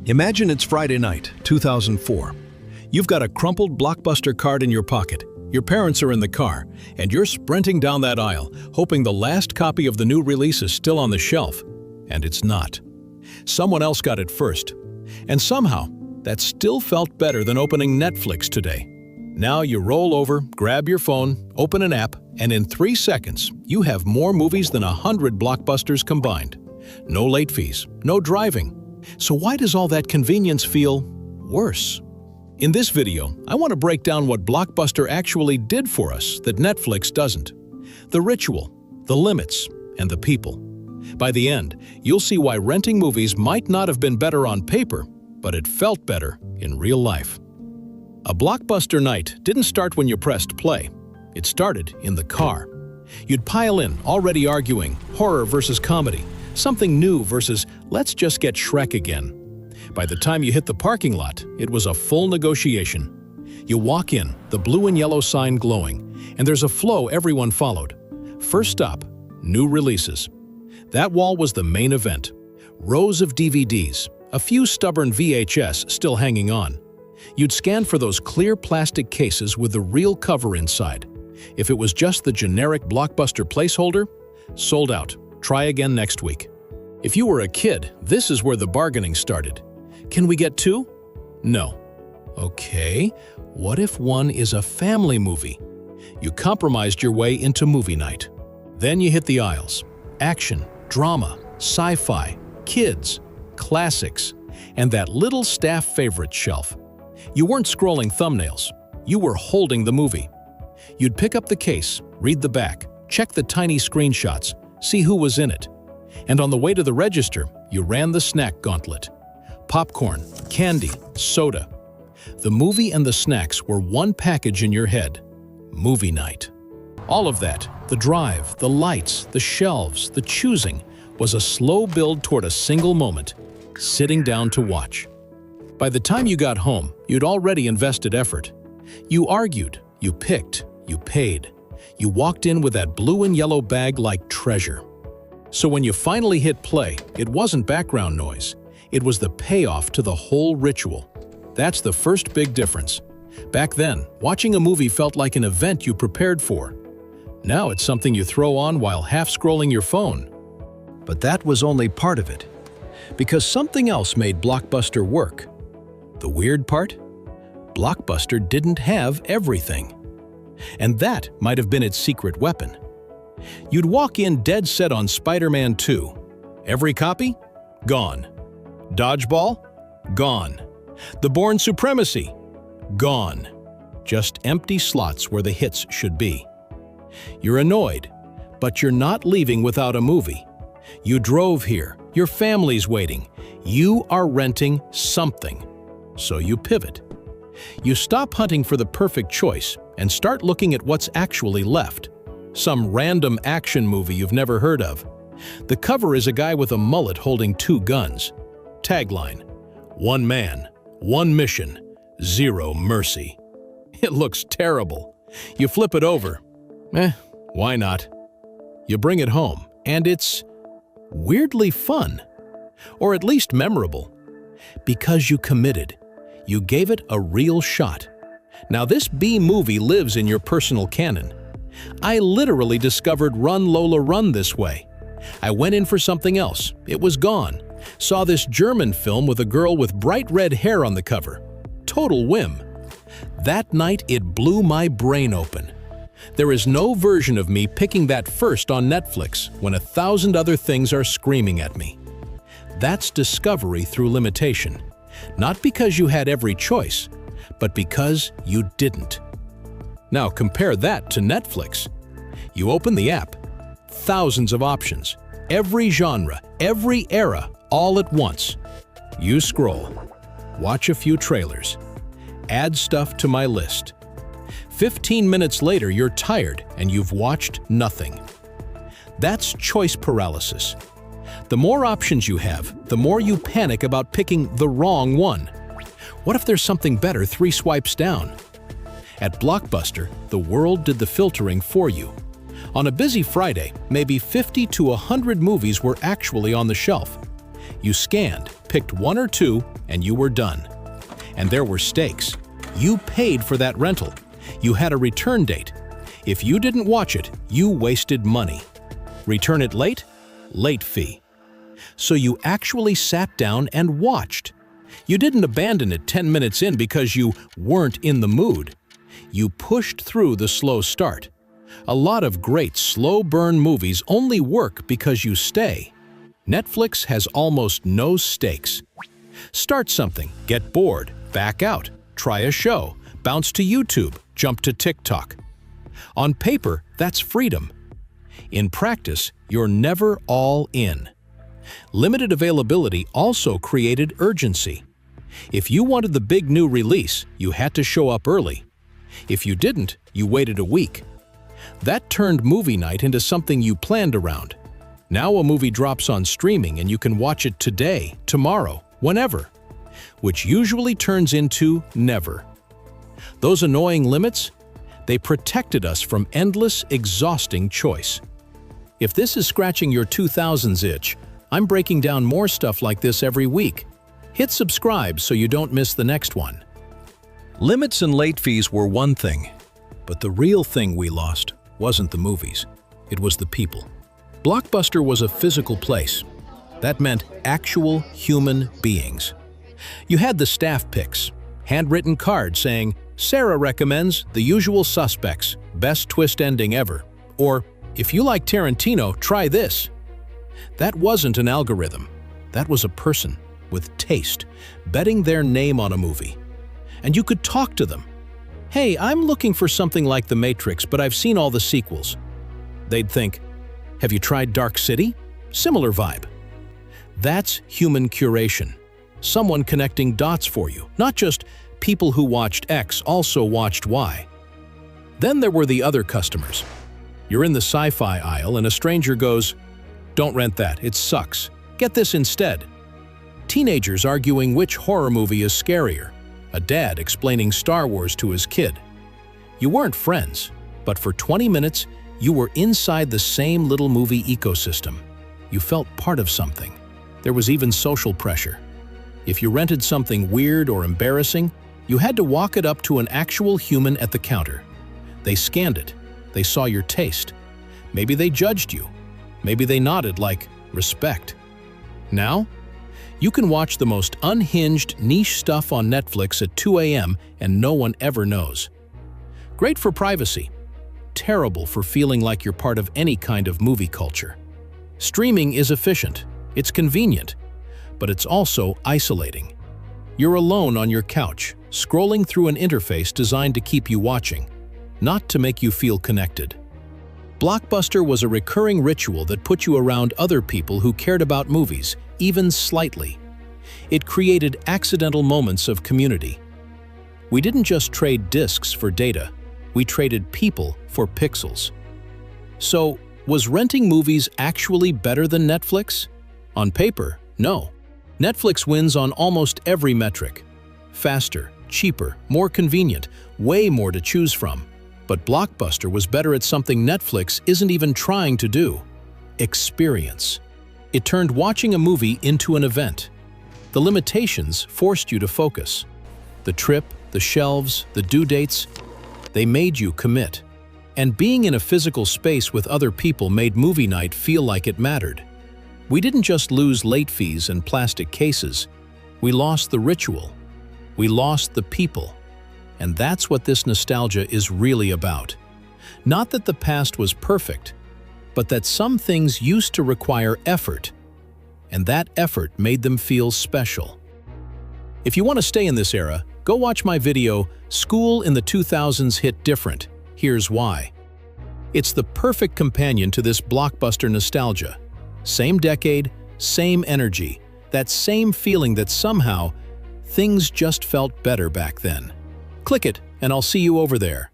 Imagine it's Friday night, 2004. You've got a crumpled Blockbuster card in your pocket. Your parents are in the car, and you're sprinting down that aisle, hoping the last copy of the new release is still on the shelf. And it's not. Someone else got it first. And somehow, that still felt better than opening Netflix today. Now you roll over, grab your phone, open an app, and in 3 seconds, you have more movies than 100 Blockbusters combined. No late fees, no driving. So why does all that convenience feel worse? In this video, I want to break down what Blockbuster actually did for us that Netflix doesn't. The ritual, the limits, and the people. By the end, you'll see why renting movies might not have been better on paper, but it felt better in real life. A Blockbuster night didn't start when you pressed play. It started in the car. You'd pile in, already arguing, horror versus comedy, something new versus let's just get Shrek again. By the time you hit the parking lot, it was a full negotiation. You walk in, the blue and yellow sign glowing, and there's a flow everyone followed. First stop, new releases. That wall was the main event. Rows of DVDs, a few stubborn VHS still hanging on. You'd scan for those clear plastic cases with the real cover inside. If it was just the generic Blockbuster placeholder, sold out. Try again next week. If you were a kid, this is where the bargaining started. Can we get 2? No. Okay, what if one is a family movie? You compromised your way into movie night. Then you hit the aisles. Action, drama, sci-fi, kids, classics, and that little staff favorite shelf. You weren't scrolling thumbnails. You were holding the movie. You'd pick up the case, read the back, check the tiny screenshots, see who was in it. And on the way to the register, you ran the snack gauntlet. Popcorn, candy, soda. The movie and the snacks were one package in your head. Movie night. All of that, the drive, the lights, the shelves, the choosing, was a slow build toward a single moment, sitting down to watch. By the time you got home, you'd already invested effort. You argued, you picked, you paid. You walked in with that blue and yellow bag like treasure. So when you finally hit play, it wasn't background noise. It was the payoff to the whole ritual. That's the first big difference. Back then, watching a movie felt like an event you prepared for. Now it's something you throw on while half-scrolling your phone. But that was only part of it. Because something else made Blockbuster work. The weird part? Blockbuster didn't have everything. And that might have been its secret weapon. You'd walk in dead set on Spider-Man 2. Every copy? Gone. Dodgeball? Gone. The Bourne Supremacy? Gone. Just empty slots where the hits should be. You're annoyed, but you're not leaving without a movie. You drove here, your family's waiting. You are renting something. So you pivot. You stop hunting for the perfect choice and start looking at what's actually left. Some random action movie you've never heard of. The cover is a guy with a mullet holding 2 guns. Tagline: 1 man, 1 mission, 0 mercy. It looks terrible. You flip it over. Why not? You bring it home, and it's weirdly fun. Or at least memorable. Because you committed. You gave it a real shot. Now this B movie lives in your personal canon. I literally discovered Run Lola Run this way. I went in for something else. It was gone. Saw this German film with a girl with bright red hair on the cover. Total whim. That night it blew my brain open. There is no version of me picking that first on Netflix when 1,000 other things are screaming at me. That's discovery through limitation. Not because you had every choice, but because you didn't. Now compare that to Netflix. You open the app, thousands of options, every genre, every era, all at once. You scroll, watch a few trailers, add stuff to my list. 15 minutes later, you're tired and you've watched nothing. That's choice paralysis. The more options you have, the more you panic about picking the wrong one. What if there's something better 3 swipes down? At Blockbuster, the world did the filtering for you. On a busy Friday, maybe 50 to 100 movies were actually on the shelf. You scanned, picked one or two, and you were done. And there were stakes. You paid for that rental. You had a return date. If you didn't watch it, you wasted money. Return it late? Late fee. So you actually sat down and watched. You didn't abandon it 10 minutes in because you weren't in the mood. You pushed through the slow start. A lot of great slow-burn movies only work because you stay. Netflix has almost no stakes. Start something, get bored, back out, try a show, bounce to YouTube, jump to TikTok. On paper, that's freedom. In practice, you're never all in. Limited availability also created urgency. If you wanted the big new release, you had to show up early. If you didn't, you waited a week. That turned movie night into something you planned around. Now a movie drops on streaming and you can watch it today, tomorrow, whenever, which usually turns into never. Those annoying limits? They protected us from endless, exhausting choice. If this is scratching your 2000s itch, I'm breaking down more stuff like this every week. Hit subscribe so you don't miss the next one. Limits and late fees were one thing, but the real thing we lost wasn't the movies. It was the people. Blockbuster was a physical place. That meant actual human beings. You had the staff picks, handwritten cards saying, "Sarah recommends The Usual Suspects, best twist ending ever," or "If you like Tarantino, try this." That wasn't an algorithm. That was a person with taste, betting their name on a movie. And you could talk to them. "Hey, I'm looking for something like The Matrix, but I've seen all the sequels." They'd think, "Have you tried Dark City? Similar vibe." That's human curation. Someone connecting dots for you, not just people who watched X also watched Y. Then there were the other customers. You're in the sci-fi aisle and a stranger goes, "Don't rent that, it sucks. Get this instead." Teenagers arguing which horror movie is scarier. A dad explaining Star Wars to his kid. You weren't friends, but for 20 minutes, you were inside the same little movie ecosystem. You felt part of something. There was even social pressure. If you rented something weird or embarrassing, you had to walk it up to an actual human at the counter. They scanned it. They saw your taste. Maybe they judged you. Maybe they nodded like, "Respect." Now, you can watch the most unhinged niche stuff on Netflix at 2 a.m. and no one ever knows. Great for privacy. Terrible for feeling like you're part of any kind of movie culture. Streaming is efficient. It's convenient. But it's also isolating. You're alone on your couch, scrolling through an interface designed to keep you watching, not to make you feel connected. Blockbuster was a recurring ritual that put you around other people who cared about movies, even slightly. It created accidental moments of community. We didn't just trade discs for data, we traded people for pixels. So, was renting movies actually better than Netflix? On paper, no. Netflix wins on almost every metric. Faster, cheaper, more convenient, way more to choose from. But Blockbuster was better at something Netflix isn't even trying to do: experience. It turned watching a movie into an event. The limitations forced you to focus. The trip, the shelves, the due dates, they made you commit. And being in a physical space with other people made movie night feel like it mattered. We didn't just lose late fees and plastic cases. We lost the ritual. We lost the people. And that's what this nostalgia is really about. Not that the past was perfect, but that some things used to require effort, and that effort made them feel special. If you want to stay in this era, go watch my video, School in the 2000s Hit Different. Here's why. It's the perfect companion to this Blockbuster nostalgia. Same decade, same energy, that same feeling that somehow things just felt better back then. Click it, and I'll see you over there.